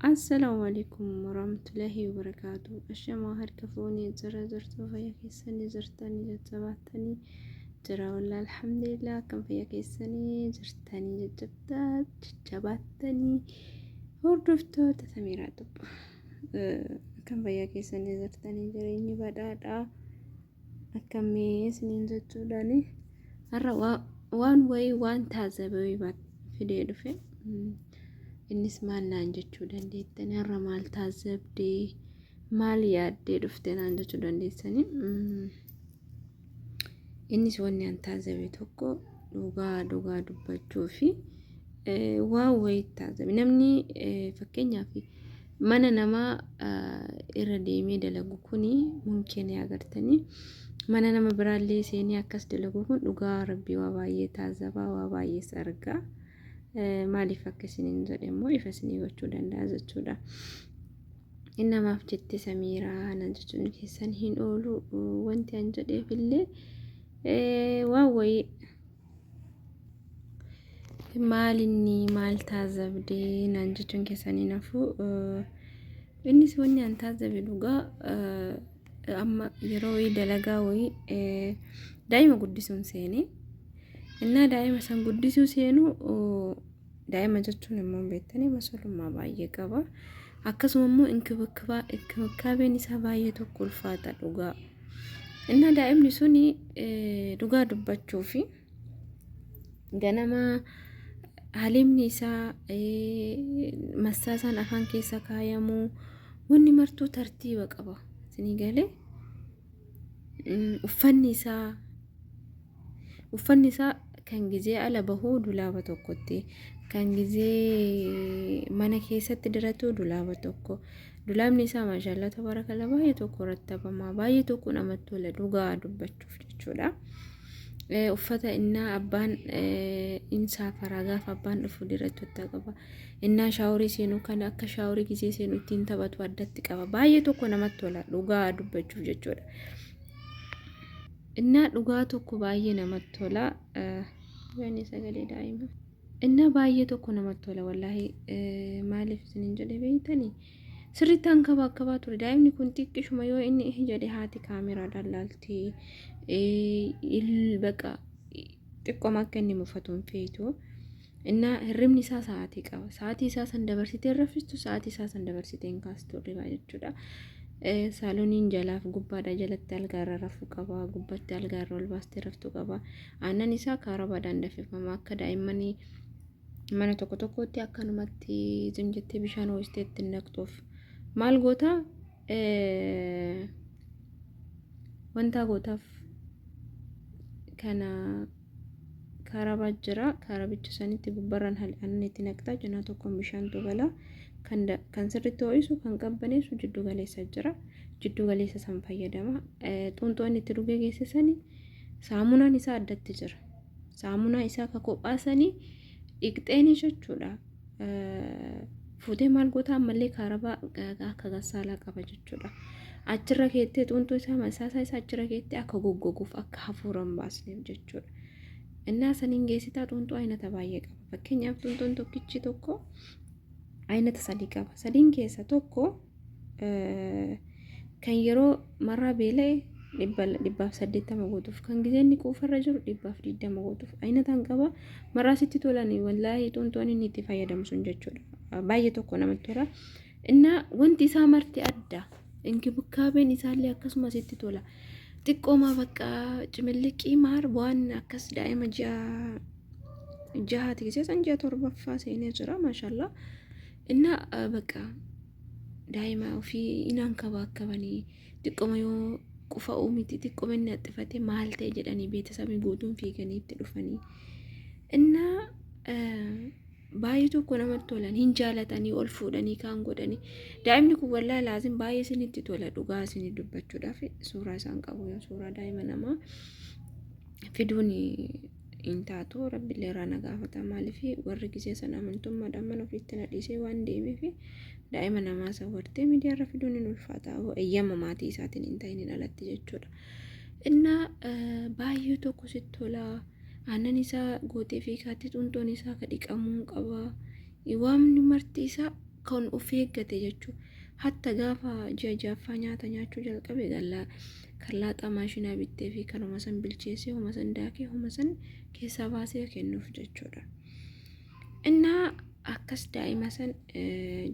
السلام عليكم ورحمة الله وبركاته. الشما هركفوني زرتو فيا كيساني زرتاني جتباتني جرا والله الحمد لله كم فيا كيساني زرتاني جتباتني هردفتو تسميرا دب كم فيا كيساني زرتاني جريني بدادا أكمي سنين زتو داني هرا وان تازبوي بات فيديو دفع innis maal naan jechuu dandeettani har'a maal taazabdee maal yaaddee dhuftee naan jechuu dandeessani. Innis wanni an taazabe tokko dhugaa dubbachuu fi waan wayii taazabe namni fakkeenyaaf mana namaa irra deemee dalagu kuni mumkin agartanii mana nama biraallee seenii akkas dalagu kun dhugaa rabbii waa baay'ee taazabaa waa baay'ee sargaa. Maaliif akkasiniin jedhe immoo ifa isinii gochuu danda'a jechuudha. Innamaaf jette Samiiraa nan jechuun keessan hin oolu wanti an jedheef illee waan wayii maal taazabdee nan jechuun keessan hin hafu. Innis wanni an taazabe dhugaa amma yeroo wayii dalagaa wayii daa'ima guddisuun seenee innaa daa'ima san guddisuu seenu daa'ima jechuun immoo beektanii masalummaa baay'ee qaba. Akkasuma immoo inkibikaabeen isaa baay'ee tokko ulfaata dhugaa. Innaa daa'imni suni dhugaa dubbachuu fi ganama halimni isaa massaasaan afaan keessa kaayamuu wanni martuu tartiiba qaba. Isinii galee uffanni isaa kan gizee ala bahuu dulaaba tokkotti kan gizee mana keessatti diratu dulaaba tokko dulaabni isaa maashaallah tabarakallah baay'ee tokko rattabamaa baay'ee tokko namatti tola dhugaa dubbachuuf jechuudha. Uffata innaa abbaan insaa faragaaf abbaan dhufu diratu qaba. Innaa shaaworii seenuu kan akka shaaworii gizee seenuu ittiin taphatu addatti qaba. Baay'ee tokko namatti tola dhugaa dubbachuuf jechuudha. Innaa dhugaa tokko baay'ee namatti tola. Wanni sagalee daa'ima. Innaa baay'ee tokko namatti tola wallaahi maaliif isiniin jedhe beeytanii sirriitti hankabaa ture daa'imni kun xiqqishuma yoo inni jedhe haati kaameraadhaan laalti baqa xiqqooma akka inni muufatuun feetu. Innaa hirribni isaa sa'aatii qaba. Sa'aatii isaa san dabarsitee raffistu sa'aatii isaa san dabarsitee hin kaastu ribaa jechuudha. Saalooniin jalaaf gubbaadha jalatti algaarra rafuu qaba gubbatti algaarra ol baastee raftuu qaba. Aannan isaa kaarabaadhaan danfifama akka daa'immanii mana tokkotti akkanumatti zimjettee bishaan ho'istee ittiin naqxuuf maal goota wanta gootaaf kana kaarabaa jira kaarabicha sanitti gubbarraan aannan itti naqxaa cinaa tokkoon bishaantu gala. Kan sirriitti ho'isu kan qabbaneessu jiddu galeessa jira. Jiddu galeessa san fayyadama. Xunxoon itti dhugee geessisanii saamunaan isaa addatti jira. Saamunaa isaa akka qophaasanii dhiqxeenii jechuudha. Fuutee maal goota ammallee kaarabaa akka gassaalaa qaba jechuudha. Achirra keettee xunxoo isaa masaasaa isaa achirra keettee akka goggoguuf akka hafuuran baasneef jechuudha. Innaa saniin geessitaa xunxoo aynata baay'ee qaba. Fakkeenyaaf xunxoon tokkichi tokko aynata sadii qaba. Sadiin keessa tokko kan yeroo marraa beela'e 180 gootuuf kan gizeenni quufarra jiru 120 gootuuf aynataan qaba. Marraa sitti tolanii wallaahi xunxoon inni itti fayyadamu sun jechuudha. Baay'ee tokko namatti tola. Innaa wanti isaa marti adda. Inkibikaabeen isaallee akkasumas itti tola. Xiqqoomaa bakka cimilliqii maar waan akkas daa'ima jahaati gisee san ji'a torbaffaa seenee jira maashaallah. Innaa bakka daa'ima ofii inaan kabanii xiqqooma yoo qufa'uu miti xiqqooma inni haxxifatee maal ta'e jedhanii beeksisanii guutuun fiiganii itti dhufanii. Innaa baay'ee tokko namatti tolan hin jaalatanii ol fuudhanii kaan godhanii daa'imni kun wallaahi laazim baay'ee isinitti tola dhugaa isinii dubbachuudhaaf suuraa isaan qabu yoo suuraa daa'ima namaa fiduun hin taatu rabbiillee irraa na gaafata maaliif warri gisee sana amantummaadhaan mana ofiitti na dhiisee waan deemeef daa'ima namaa sawwartee miidiyaarra fiduun hin ulfaata eeyyama maatii isaatiin hin ta'in alatti jechuudha. Innaa baay'ee tokko sitti tola. Aannan isaa gootee fi kaatti xunxoon isaa ka dhiqamuu qaba. Waamni marti isaa kan of eeggate jechuudha. Hatta gaafa ji'a ja'affaa nyaata nyaachuu jalqabe kan laaxaa maashinaa bittee fi kanuma san bilcheessee homa san daakee homa san keessaa baasee kennuuf jechuudha. Innaa akkas daa'ima san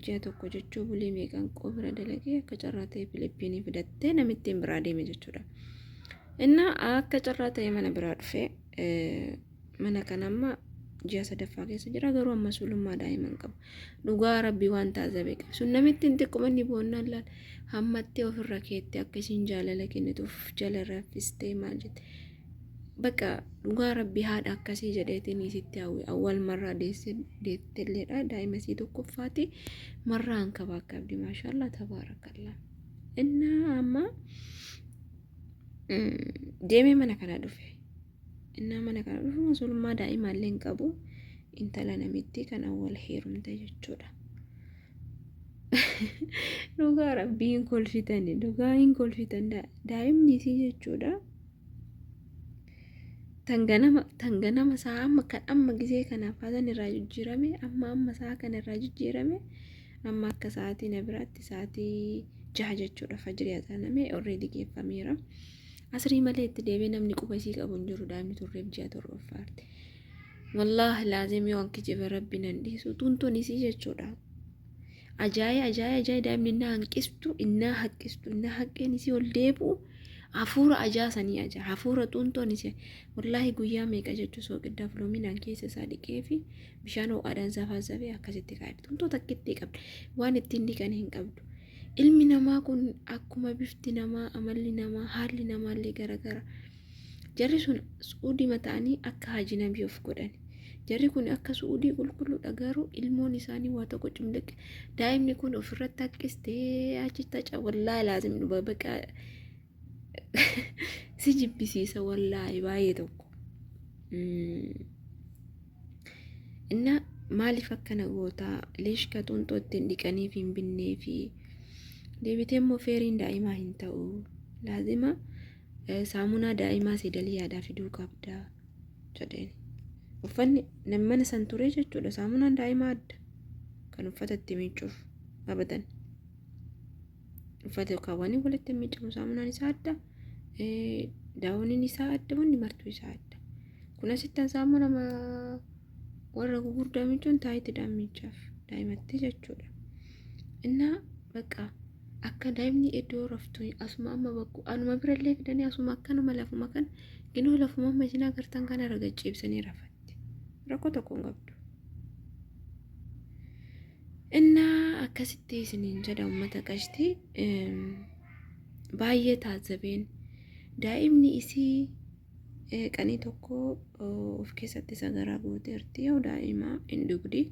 ji'a tokko jechuu bulee meeqan qoobira dalagee akka carraa ta'e Filiippiinii fidattee namittiin biraa deeme jechuudha. Innaa akka carraa ta'e mana biraa dhufee mana kanamma ji'a sadaffaa keessa jira garuu amma sulummaa daa'iman qabu. Dhugaa rabbii waan taasifame qabu. Sun namittiin xiqquma inni boonnaan laal hammattee ofirra keettee akka isiin jaalala kennituuf jala raffistee maal jette. Bakka dhugaa rabbii haadha akkasii jedheetiin isitti awwal marraa deettelleedha daa'ima isii tokkoffaati marraa hanqabaa qabdi maashaallah tabaarakallaa. Innaa amma deemee mana kana dhufe. Innaa mana kana dhufu sulummaa daa'imaallee hin qabu intala namitti kan awwal heerumte jechuudha. Dhugaa rabbii hin kolfitan dhugaa hin kolfitan daa'imni isii jechuudha. Tanganama saa amma kan amma gisee kanaaf haasan irraa jijjiirame amma saa kana irraa jijjiirame amma akka sa'aatii na biraatti sa'aatii 6 jechuudha fajrii azaaname already geeffameera. Asrii malee itti deebee namni quba isii qabu hin jiru daa'imni turreef ji'a torbaffaatti. Wallaahi laazimii waan kijiba rabbi nan dhiisu tuntuun isii jechuudha. Ajaa'ib daa'imni innaa haqqistu innaa haqqeen isii ol deebi'u hafuura ajaasanii hafuura tuntoon isii wallaahi guyyaa meeqa jechuu sooqiddaaf loominaan keessa isaa dhiqee fi bishaan ho'aadhaan zafee akkasitti kaa'e tuntoo takkitti qabdi waan ittiin dhiqan hin qabdu. Ilmi namaa kun akkuma bifti namaa amalli namaa haalli namaallee garagara. Jarri sun suudii mataanii akka haaji nabii of godhan. Jarri kun akka suudii qulqulluudha garuu ilmoon isaanii waa tokko cimdaqe. Daa'imni kun ofirratti haqqistee achitti haca wallaahi laazim dhuba baqa si jibbisiisa wallaahi baay'ee tokko. Inna maaliif akkana gootaa leeshka tuntoo ittiin dhiqanii fi hin binnee fi deebitee immoo feeriin daa'imaa hin ta'u laazima saamunaa daa'imaa seedalii yaadaa fiduu qabda jedheen. Uffanni mana san ture jechuudha saamunaan daa'imaa adda kan uffata itti miicuuf abadan. Uffata kaawwanii walitti miicamu saamunaan isaa adda daawwaniin isaa adda wanni martuu isaa adda. Kun asittan saamunaa warra gurguddaa miicuun taayitiidhaan miicaaf daa'imatti jechuudha. Innaa bakka akka daa'imni iddoo raftu asuma amma bakku anuma birallee fidanii asuma akkanuma lafuma kan ginoo lafuma amma isin agartan kana raga ciibsanii rafatti rakkoo tokko hin qabdu. Innaa akkasitti isiniin jedha uummata qashtii baay'ee taazabeen daa'imni isii qanii tokko of keessatti sagaraa gooteerti yoo daa'ima hin dhugdi.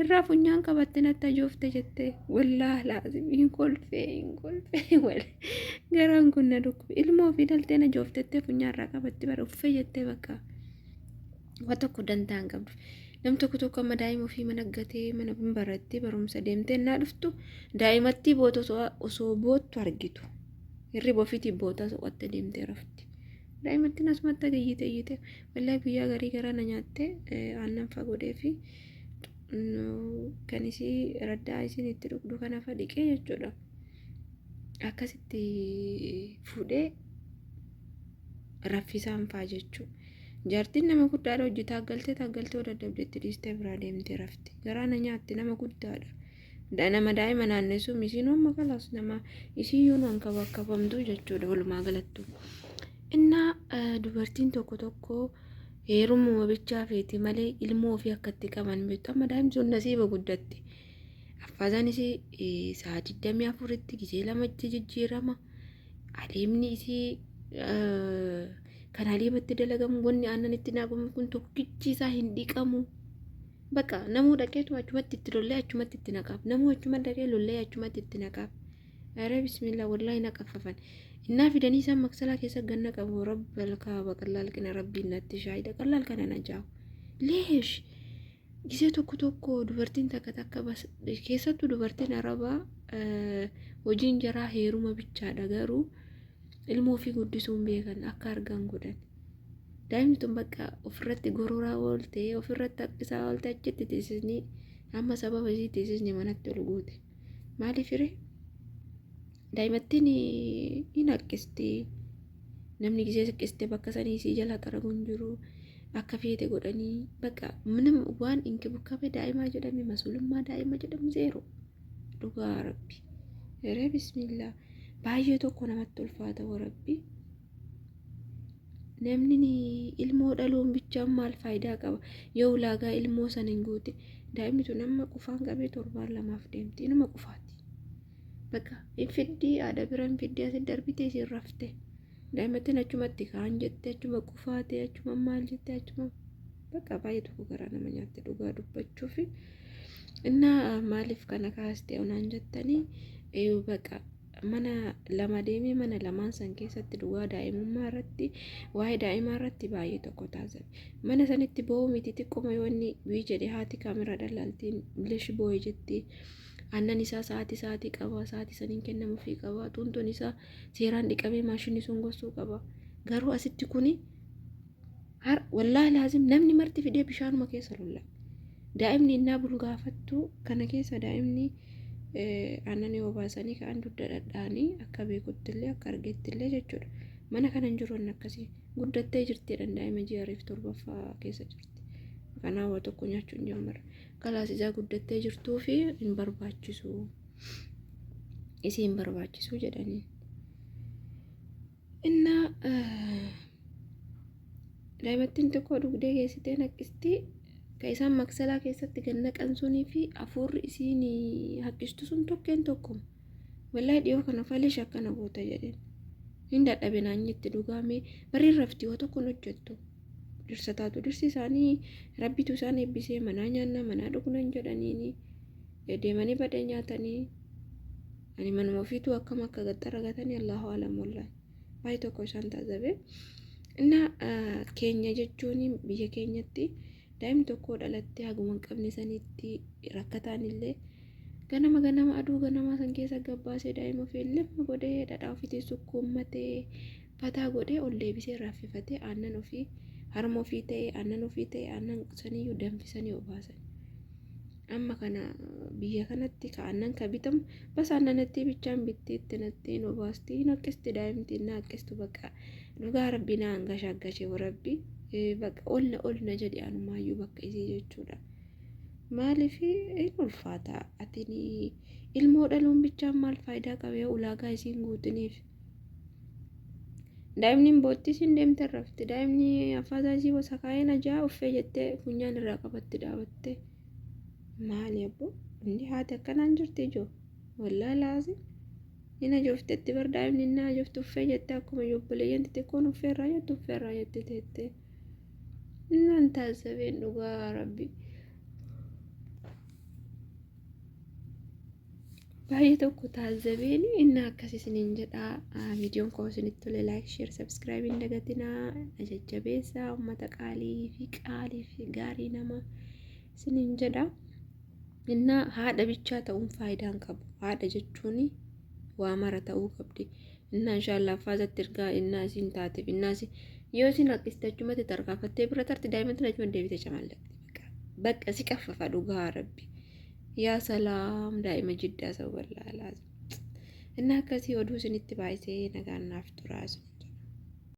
Irraa funyaan qabatte natti ajoofte jettee wallaahi laazim hin kolfee wal garaan kun na dhukkube ilmoo fi daltee na jooftettee funyaarraa qabatte bara uffee jettee bakka waan tokko dantaa hin qabdu. Nam tokko amma daa'ima ofii mana gatee mana barattee barumsa deemtee naa dhuftu daa'imatti boota osoo boottu argitu hirriba ofiitii boota soqattee deemtee rafti. Daa'imattiin asumatti gayyite wallaahi guyyaa garii garaa na nyaattee aannan fagoodee fi kan isii raddaa isin itti dhugdu kana fadhiqee jechuudha. Akkasitti fuudhee raffisaan faa jechuudha. Jaartiin nama guddaadha hojii taaggaltee dadhabdeetti dhiistee biraa deemtee rafti. Garaa na nyaatti nama guddaadha. Nama daa'ima naannessuun isiin amma kalaas nama isiyyuu nan kabakabamtu jechuudha walumaa galattu. Innaa dubartiin tokko heerumuma bichaa feeti malee ilmoo ofii akkatti qaban beektu amma daa'imni sun nasiiba guddatti. Affaasaan isii sa'a 24tti gisee lamatti jijjiirama. Adeemni isii kan adeematti dalagamu wanni aannan itti naafamu kun tokkichi isaa hin dhiqamu. Bakka namuu dhaqeetu achumatti itti lollee achumatti itti naqaaf. Namuu achuma dhaqee lollee achumatti itti naqaaf. Ere bismillah wallahi naqaffafan. Innaa fidanii isaan maksalaa keessa ganna qabu rabbal kaaba qallaal kana rabbiin natti shaayida qallaal kana na jaa'u. Leesh gisee tokko dubartiin takka keessattuu dubartiin arabaa hojiin jaraa heeruma bichaadha garuu ilmoo ofii guddisuun beekan akka argan godhan. Daa'imni tun bakka ofirratti gororaa oolte ofirratti haqqisaa oolte achitti teessisanii amma sababa isiitiisisni manatti ol guute maaliif firee daa'imattiin hin haqqisti namni gisee siqqiste bakka sanii isii jala xaraguun jiru akka feete godhanii bakka minam waan inki bukkame daa'imaa jedhame masulummaa daa'ima jedhamu zeero dhugaa rabbi yeree bismillaa baay'ee tokko namatti ulfaata warabbi namni ilmoo dhaluun bichaan maal faayidaa qaba yoo ulaagaa ilmoo sana hin guute daa'imni tun amma qufaan qabee torbaan lamaaf deemti inuma qufaati bakka hin fiddii haadha bira hin fiddii asi darbitee isiin rafte daa'imattiin achumatti kaan jette achuma qufaate achuma maal jette achuma bakka baay'ee tokko garaa nama nyaatte dhugaa dubbachuuf innaa maaliif kana kaaste onaan jettanii bakka mana lama deemee mana lamaan san keessatti dhugaa daa'imummaa irratti waa'ee daa'imaa irratti baay'ee tokko taasife mana sanitti bo'oo miti xiqqoma yoo inni bii jedhe haati kaameraa dhalaaltiin bileesh bo'ee jetti aannan isaa sa'aatii qaba sa'aatii saniin kennamuufii qaba tuntuun isaa seeraan dhiqamee maashinii sun gossuu qaba garuu asitti kuni wallaahi laazim namni marti fidee bishaanuma keessa lolla daa'imni innaa bulgaafattu kana keessa daa'imni aannan yoo baasanii ka'an dugda dhadhaanii akka beekuttillee akka argettillee jechuudha mana kana hin jiru akkasii guddattee jirti daa'ima ji'aariif torbaffaa keessa jirti kanaaf waa tokko nyaachuun jammara kalaas isaa guddattee jirtuu fi hin barbaachisu isii hin barbaachisu jedhanii inna daa'imattiin tokko dugdee geessitee naqqisti ka isaan maksalaa keessatti ganna qansuunii fi afuurri isiin haqqistu sun tokkeen tokko wallahi dhiyoo kana falish akkana goota jedheen hin dadhabe naanyitti dhugaamee bariin raftii waa tokkoon hojjettu dirsataatu dirsi isaanii rabbitu isaan eebbisee manaa nyaanna manaa dhugnan jedhaniini deemanii badee nyaatanii ani manuma ofiitu akkam akka gaxxara gatanii allahu alam wallahi baay'ee tokko isaan taasibe inna keenya jechuun biyya keenyatti daa'imni tokko dhalattee haguma hin qabne sanitti rakkataan illee ganama aduu ganama san keessa gabbaasee daa'ima ofii limma godhee dhadhaa ofiitii sukkuummatee fataa godhee ol deebisee raffifatee aannan ofii harma ofii ta'e aannan saniyyuu danfisanii obaasan amma kana biyya kanatti aannan ka bitamu bas aannanatti bichaan bitteetti nattiin obaasti naqqisti daa'imtiin naqqistu bakka dhugaa rabbi na hangashaagashee warabbi bakka olna jedhe anumaayyuu bakka isii jechuudha maaliif hin ulfaata atiin ilmoo dhaluun bichaan maal faayidaa qabee ulaagaa isiin guutiniif daa'imni boottis hin deemte rafte daa'imni affaasaa isii gosa kaayeen ajaa uffee jettee funyaan irraa qabatti dhaabatte maali abbo inni haati akkanaan jirti ijoo wallaa laasi ina jooftetti bar daa'imni innaa joofte uffee jettee akkuma yobboleeyyan xixiqqoon uffeerraa jette teette innaan taasifeen dhugaa rabbi baay'ee tokko taazabeen inni akkasii isiniin jedha viidiyoon koo isinitti tole laayik sheer sabskiraayib hin dagatinaa jajjabeessaa uummata qaalii fi gaarii nama isiniin jedha inna haadha bichaa ta'uun faayidaan qabu haadha jechuun waa mara ta'uu qabdi inna inshaallah faazatti ergaa inna isiin taateef inna yoo isin haqistachumatti tarkaanfattee bira tarti daa'imatti achuma deebite camallatti bakka si qaffafa dhugaa rabbi yaa salaam daa'ima jiddaa sababa laalaa inna akkasii oduu isinitti baay'isee nagaan naaf turaa